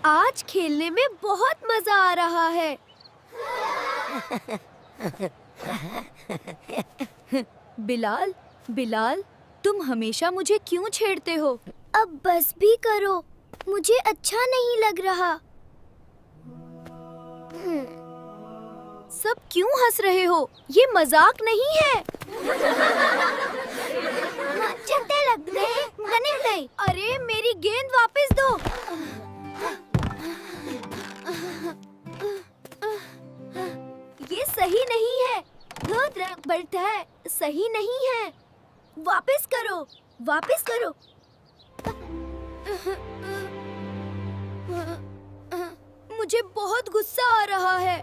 آج کھیلنے میں بہت مزہ آ رہا ہے۔ بلال، تم ہمیشہ مجھے کیوں چھیڑتے ہو؟ اب بس بھی کرو، مجھے اچھا نہیں لگ رہا۔ سب کیوں ہنس رہے ہو؟ یہ مذاق نہیں ہے۔ ارے میری گیند واپس دو۔ یہ صحیح نہیں ہے، بڑھتا ہے، صحیح نہیں ہے۔ واپس کرو، واپس کرو۔ مجھے بہت غصہ آ رہا ہے۔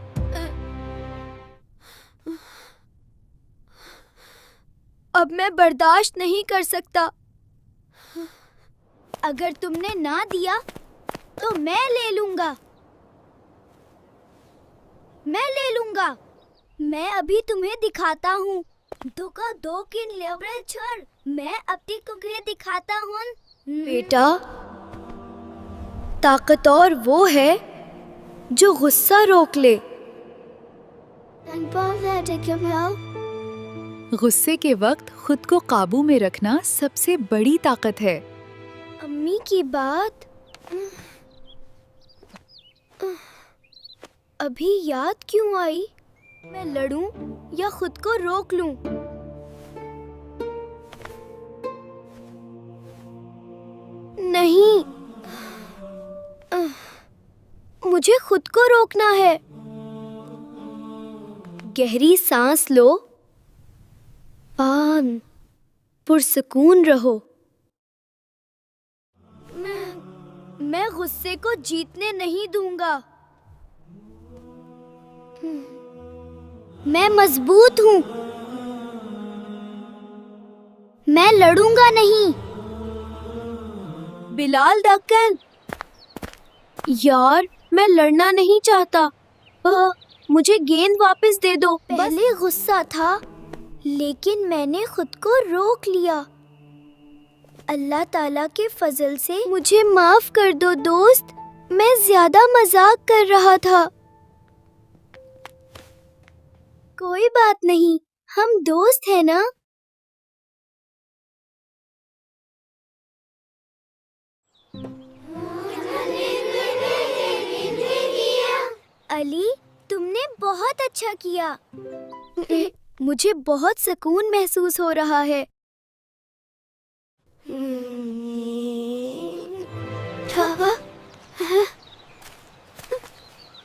اب میں برداشت نہیں کر سکتا۔ اگر تم نے نہ دیا تو میں لے لوں گا۔ میں ابھی تمہیں دکھاتا ہوں۔ میں اپنی تمہیں دکھاتا ہوں۔ بیٹا، طاقتور وہ ہے جو غصہ روک لے۔ غصے کے وقت خود کو قابو میں رکھنا سب سے بڑی طاقت ہے۔ امی کی بات ابھی یاد کیوں آئی؟ میں لڑوں یا خود کو روک لوں؟ نہیں، مجھے خود کو روکنا ہے۔ گہری سانس لو، پرسکون رہو۔ میں غصے کو جیتنے نہیں دوں گا۔ میں مضبوط ہوں، میں لڑوں گا نہیں۔ بلال ڈکن، یار میں لڑنا نہیں چاہتا، مجھے گیند واپس دے دو۔ پہلے غصہ تھا لیکن میں نے خود کو روک لیا۔ اللہ تعالیٰ کے فضل سے مجھے معاف کر دو دوست، میں زیادہ مذاق کر رہا تھا۔ کوئی بات نہیں، ہم دوست ہیں نا۔ علی، تم نے بہت اچھا کیا۔ مجھے بہت سکون محسوس ہو رہا ہے۔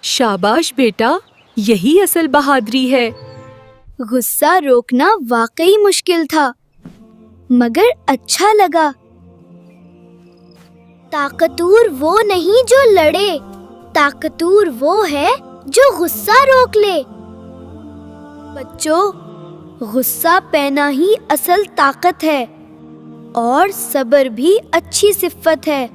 شاباش بیٹا، یہی اصل بہادری ہے۔ غصہ روکنا واقعی مشکل تھا مگر اچھا لگا۔ طاقتور وہ نہیں جو لڑے، طاقتور وہ ہے جو غصہ روک لے۔ بچوں، غصہ پینا ہی اصل طاقت ہے اور صبر بھی اچھی صفت ہے۔